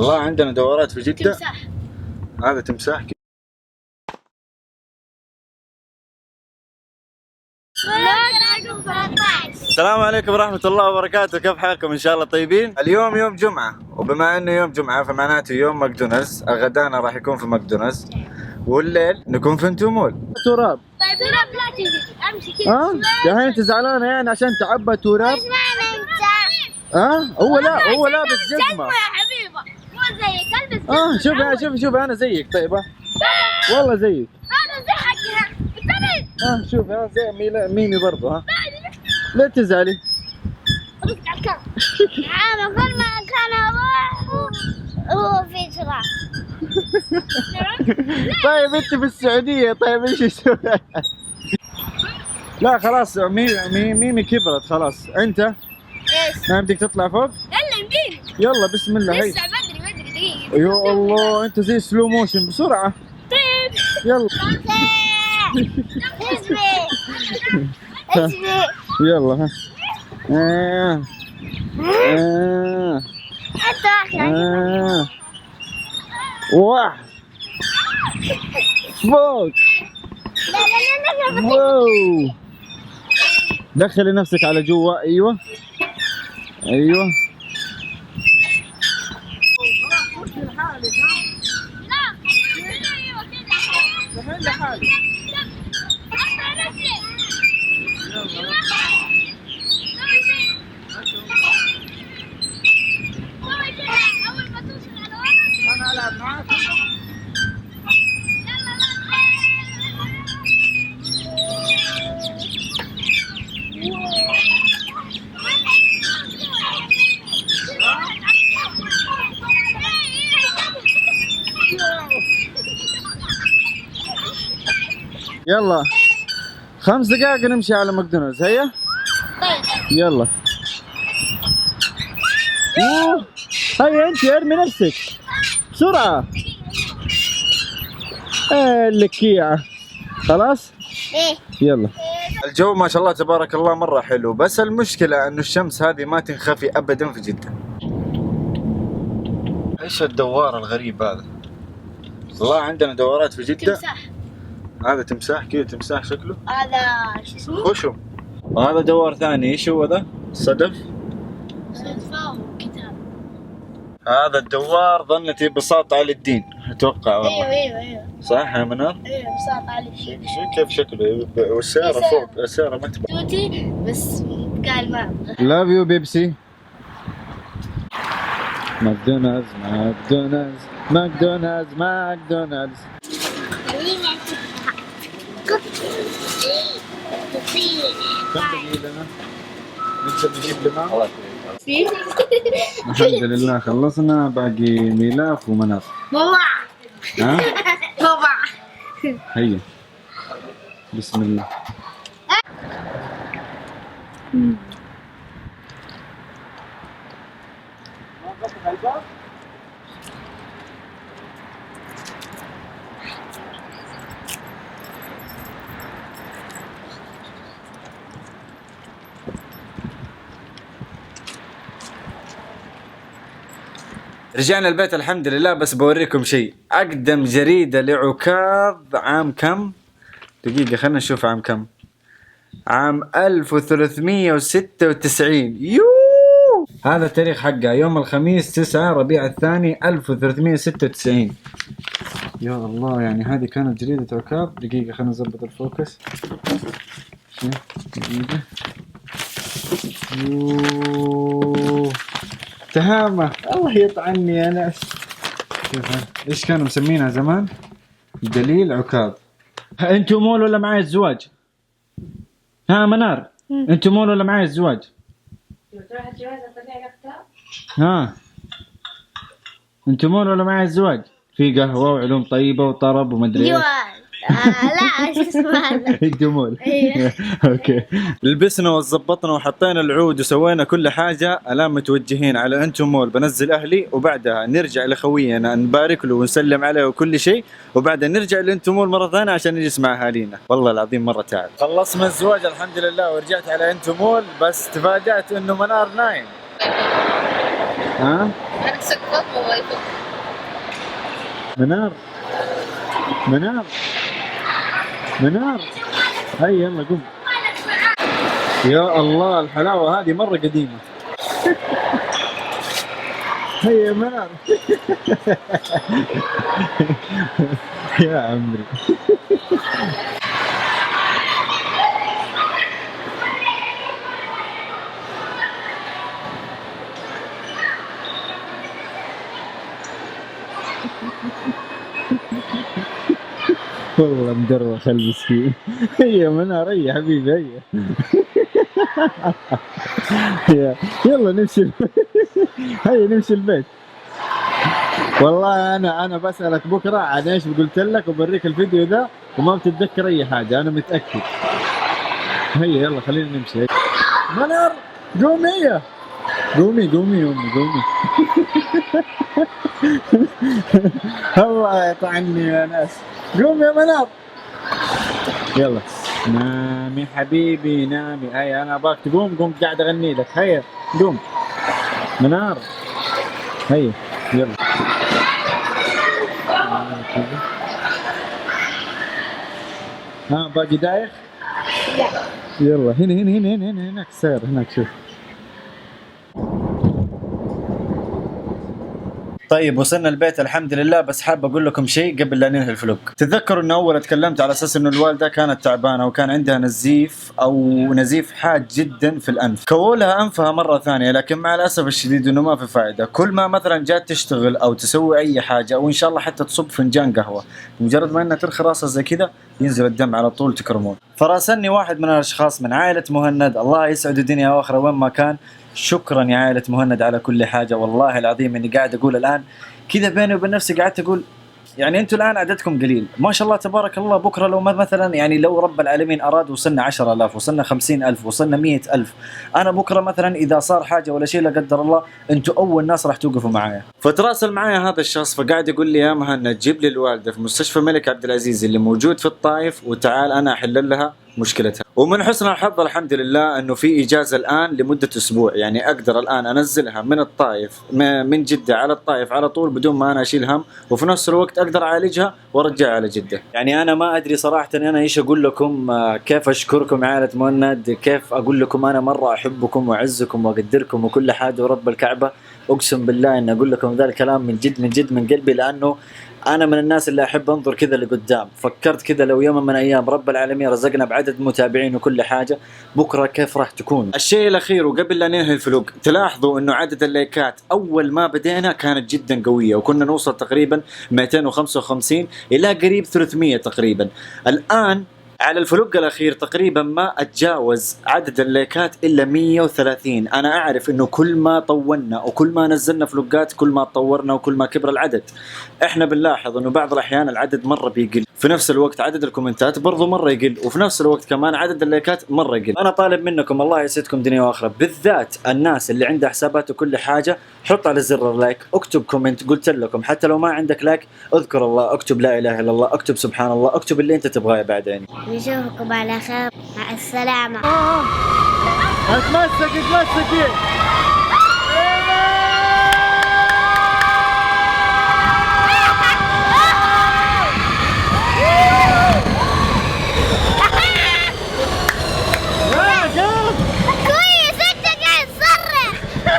والله عندنا دورات في جدة. تمساح. هذا تمساح. السلام عليكم ورحمة الله وبركاته، كيف حالكم؟ إن شاء الله طيبين. اليوم يوم جمعة، وبما إنه يوم جمعة فمعناته يوم ماكدونالدز. غدانا راح يكون في ماكدونالدز، والليل نكون في انتو مول. تراب. طيب تراب لا تجي امشي كذا. دحين انت زعلانة يعني عشان تعبى تراب؟ ايش معنى انت؟ هو لابس جزمة يا حبيبه، مو زيك البس جزمة. شوف انا زيك. طيب والله زيك. هذا زي حقها. شوف زي ميمي برضه. لا تزعلي. رزق على الكام. عام كل ما كان اروح هو في تراب. طيب انت في السعودية، طيب ايش يسوي؟ لا خلاص ميمي كبرت خلاص. انت ايش؟ بدك تطلع فوق؟ يلا يمديني. يلا بسم الله. هي لسه بدري دقيقة. يا الله انت زي سلو موشن بسرعة. طيب يلا اسمي يلا. واحد فوق. لا واو، دخلي نفسك على جوا. ايوه انا العب معاك. يلا 5 دقائق نمشي على ماكدونالدز. هيا يلا. هيا انت ارمي نفسك بسرعة. اللكيعة خلاص. يلا. الجو ما شاء الله تبارك الله مرة حلو، بس المشكلة انه الشمس هذه ما تنخفي ابدا في جدة. ايش الدوار الغريب هذا؟ والله عندنا دورات في جدة. تمساح. هذا تمساح كذا، تمساح شكله. هذا شو اسمه؟ خشم. وهذا دوار ثاني. ايش هو ذا؟ صدف. صدفة وكتاب. هذا الدوار ظنتي بساط علي الدين اتوقع والله. ايوه صح يا منار؟ ايوه بساط علي الشيء. كيف شكله؟ والسيارة فوق، السيارة ما تبغى. توتي بس قال ما ابغى. لاف يو بيبسي. ماكدونالدز ماكدونالدز ماكدونالدز ماكدونالدز. كم بقي لنا؟ نقدر نجيب لنا؟ الحمد لله خلصنا، باقي ميلاف ومناف. بابا. ها؟ بابا. هيا بسم الله. رجعنا البيت الحمد لله، بس بوريكم شيء. أقدم جريدة لعكاظ عام كم؟ دقيقة خلنا نشوف عام كم. عام 1396. هذا التاريخ حقها يوم الخميس 9 ربيع الثاني 1396. يا الله، يعني هذه كانت جريدة عكاظ. دقيقة خلنا نظبط الفوكس. دقيقة. تهامة، الله يطعني أنا. إيش كانوا مسمينها زمان؟ دليل عكاظ. أنتوا مول ولا معاي الزواج؟ ها منار، أنتوا مول ولا معاي الزواج؟ ها أنتوا مول ولا معاي الزواج؟ في قهوة وعلوم طيبة وطرب ومدري إيش. لا شو اسمه الجمول. اوكي. لبسنا وظبطنا وحطينا العود وسوينا كل حاجه. الان متوجهين على انتم مول، بنزل اهلي وبعدها نرجع لخوينا نبارك له ونسلم عليه وكل شيء، وبعدها نرجع لانتم مول مره ثانيه عشان نجلس مع اهالينا. والله العظيم مره تعب. خلصنا الزواج الحمد لله ورجعت على انتم مول، بس تفاجأت انه منار نايم. ها؟ انا سكرت موبايلي. منار منار منار، هيا يلا قوم. يا الله الحلاوة هذه مرة قديمة. هيا يا منار. يا عمري. والله مدروخ المسكين. هيا منار، هيا حبيبي هيا. يلا نمشي. هيا نمشي البيت. والله انا بسألك بكره عن ايش قلت لك وبوريك الفيديو ذا وما بتتذكر اي حاجه، انا متاكد. هيا يلا خلينا نمشي. هيا منار قومي، هيا قومي قومي يا امي قومي. الله يطعني يا ناس. قومي يا منار. يلا نامي حبيبي نامي. هيا انا ابغاك تقوم، قوم قاعد اغني لك. هيا قوم منار. هيا يلا. ها باقي دايخ؟ يلا هنا هنا هنا هنا هنا هناك سير هناك شوف. طيب وصلنا البيت الحمد لله، بس حاب اقول لكم شيء قبل لا ننهي الفلوق. تتذكروا انه اول تكلمت على اساس انه الوالده كانت تعبانه وكان عندها نزيف او نزيف حاد جدا في الانف، كولها انفها مره ثانيه، لكن مع الاسف الشديد انه ما في فائده. كل ما مثلا جات تشتغل او تسوي اي حاجه او ان شاء الله حتى تصب فنجان قهوه، مجرد ما انها ترخي راسها زي كذا ينزل الدم على طول تكرمون. فراسلني واحد من الاشخاص من عائله مهند، الله يسعد الدنيا واخره وين ما كان. شكرا يا عائلة مهند على كل حاجة. والله العظيم اني قاعد اقول الان كذا بيني وبين نفسي، قعدت اقول يعني انتم الان عددكم قليل ما شاء الله تبارك الله، بكرة لو مثلا يعني لو رب العالمين اراد وصلنا 10,000 وصلنا 50,000 وصلنا 100,000، انا بكرة مثلا اذا صار حاجة ولا شيء لا قدر الله انتم اول ناس راح توقفوا معايا. فتراسل معايا هذا الشخص فقاعد يقول لي يا مهند جيب لي الوالدة في مستشفى الملك عبد العزيز اللي موجود في الطائف وتعال انا احل لها مشكلتها. ومن حسن الحظ الحمد لله انه في اجازه الان لمده اسبوع، يعني اقدر الان انزلها من الطائف من جده على الطائف على طول بدون ما انا اشيل هم، وفي نفس الوقت اقدر اعالجها وارجعها على جده. يعني انا ما ادري صراحه انا ايش اقول لكم، كيف اشكركم عائله مهند، كيف اقول لكم انا مره احبكم واعزكم واقدركم وكل حاجه، ورب الكعبه اقسم بالله ان اقول لكم ذا الكلام من جد من جد من قلبي، لانه أنا من الناس اللي أحب أنظر كذا لقدام. فكرت كذا لو يوم من أيام رب العالمين رزقنا بعدد متابعين وكل حاجة، بكرة كيف راح تكون. الشيء الأخير وقبل لا ننهي الفلوق، تلاحظوا إنه عدد اللايكات أول ما بدينا كانت جدا قوية وكنا نوصل تقريبا 255 إلى قريب 300 تقريبا. الآن على الفلوق الأخير تقريبا ما أتجاوز عدد اللايكات إلا 130. أنا أعرف إنه كل ما طولنا وكل ما نزلنا فلوقات كل ما تطورنا وكل ما كبر العدد. إحنا بنلاحظ إنه بعض الأحيان العدد مرة بيقل، في نفس الوقت عدد الكومنتات برضو مرة يقل، وفي نفس الوقت كمان عدد اللايكات مرة يقل. أنا طالب منكم الله يسعدكم دنيا وآخرة، بالذات الناس اللي عندها حسابات وكل حاجة، حط على زر اللايك، اكتب كومنت. قلت لكم حتى لو ما عندك لايك اذكر الله، اكتب لا إله إلا الله، اكتب سبحان الله، اكتب اللي أنت تبغاه بعدين. نشوفكم على خير، مع السلامة. اتمسك